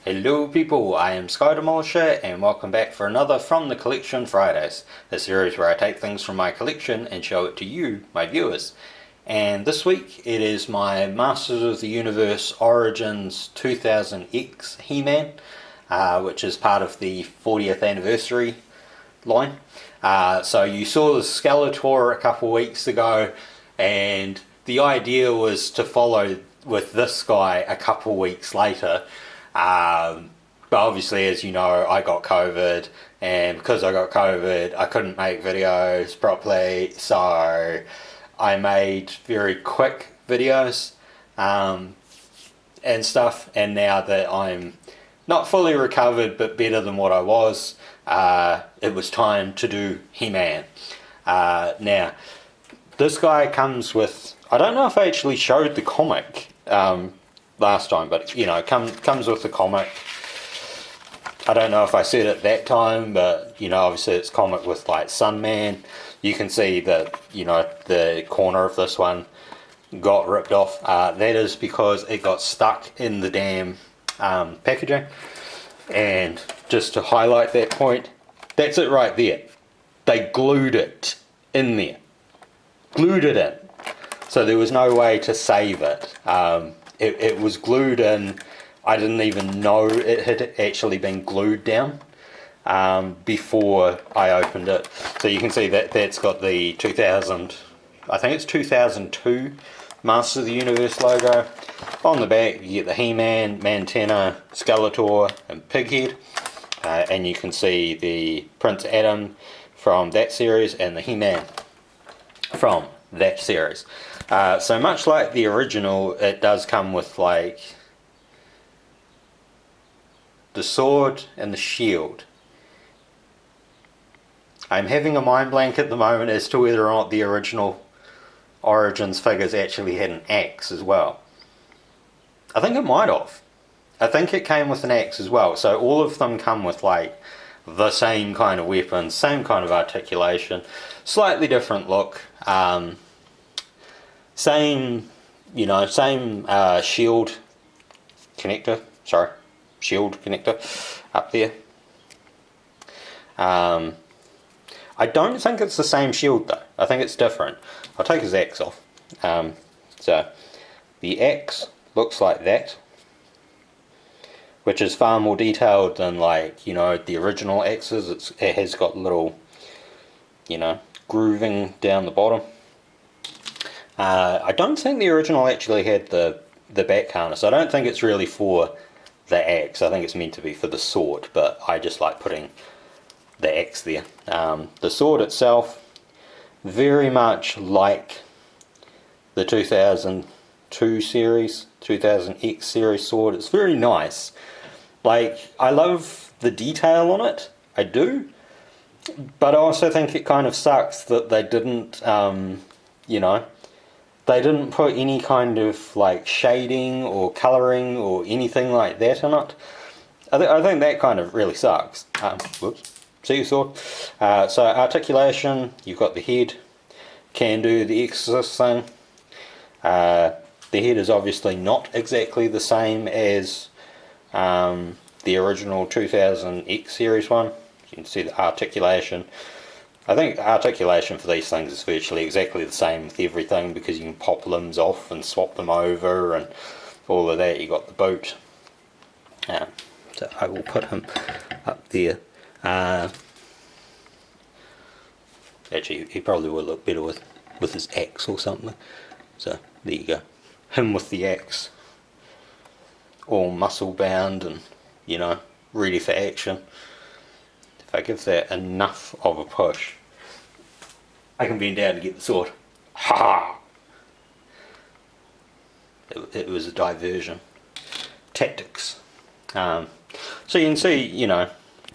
Hello people, I am Sky Demolisher and welcome back for another From the Collection Fridays, a series where I take things from my collection and show it to you, my viewers. And this week it is my Masters of the Universe Origins 2000X He-Man, which is part of the 40th anniversary line. So you saw the Skeletor a couple weeks ago, and the idea was to follow with this guy a couple weeks later. But obviously, as you know, I got COVID, and because I got COVID, I couldn't make videos properly, so I made very quick videos and stuff, and now that I'm not fully recovered but better than what I was, it was time to do He-Man. Now, this guy comes with, I don't know if I actually showed the comic last time, but you know, comes with the comic. I don't know if I said it that time, but you know, obviously it's comic with like Sunman. You can see that, you know, the corner of this one got ripped off. That is because it got stuck in the damn packaging. And just to highlight that point, that's it right there. They glued it in there. Glued it in. So there was no way to save it. It was glued in. I didn't even know it had actually been glued down before I opened it. So you can see that that's got the 2000, I think it's 2002 Masters of the Universe logo. On the back you get the He-Man, Mantenna, Skeletor and Pighead. And you can see the Prince Adam from that series and the He-Man from that series. So much like the original, it does come with like the sword and the shield. I'm having a mind blank at the moment as to whether or not the original Origins figures actually had an axe as well. I think it might have. I think it came with an axe as well. So all of them come with like the same kind of weapons, same kind of articulation, slightly different look. Same, you know, same shield connector. Sorry, shield connector up there. I don't think it's the same shield though. I think it's different. I'll take his axe off. So the axe looks like that, which is far more detailed than, like, you know, the original axes. It has got little, you know, grooving down the bottom. I don't think the original actually had the back harness. I don't think it's really for the axe. I think it's meant to be for the sword, but I just like putting the axe there. The sword itself, very much like the 2002 series, 2000X series sword. It's very nice. Like, I love the detail on it, I do, but I also think it kind of sucks that they didn't, you know, they didn't put any kind of like shading or colouring or anything like that in it. I think that kind of really sucks. Whoops, see your sword. So articulation, you've got the head, can do the Exorcist thing. The head is obviously not exactly the same as the original 2000X series one. You can see the articulation. I think articulation for these things is virtually exactly the same with everything, because you can pop limbs off and swap them over and all of that. You got the boot. So I will put him up there. Actually, he probably would look better with his axe or something. So there you go. Him with the axe, all muscle bound and, you know, ready for action. If I give that enough of a push, I can bend down to get the sword. Ha! It was a diversion. Tactics. So you can see, you know,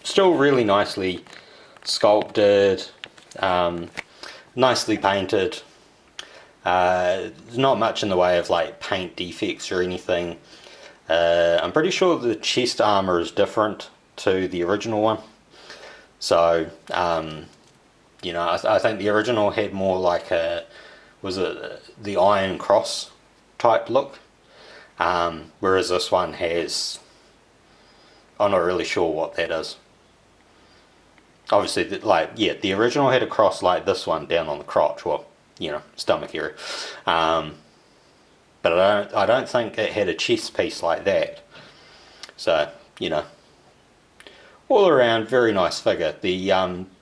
still really nicely sculpted, nicely painted. There's not much in the way of like paint defects or anything. I'm pretty sure the chest armor is different to the original one. So, you know, I think the original had more like the Iron Cross type look, whereas this one has I'm not really sure what that is. Obviously, the original had a cross like this one down on the crotch, well, stomach area. But I don't think it had a chest piece like that. So, all around very nice figure. The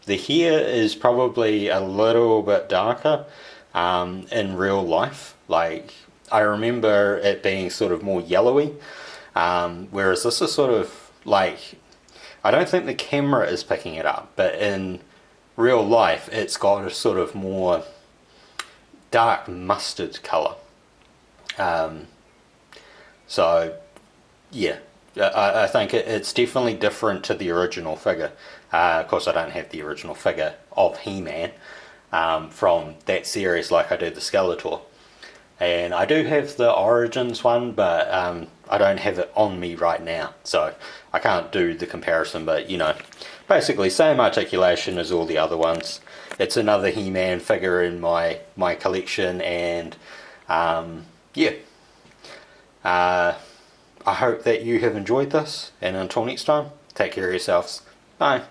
hair is probably a little bit darker in real life. Like, I remember it being sort of more yellowy, whereas this is sort of like, I don't think the camera is picking it up, but in real life it's got a sort of more dark mustard colour. So yeah, I think it's definitely different to the original figure. Of course, I don't have the original figure of He-Man from that series like I do the Skeletor. And I do have the Origins one, but I don't have it on me right now, so I can't do the comparison. But basically same articulation as all the other ones. It's another He-Man figure in my collection, and yeah. I hope that you have enjoyed this, and until next time, take care of yourselves. Bye.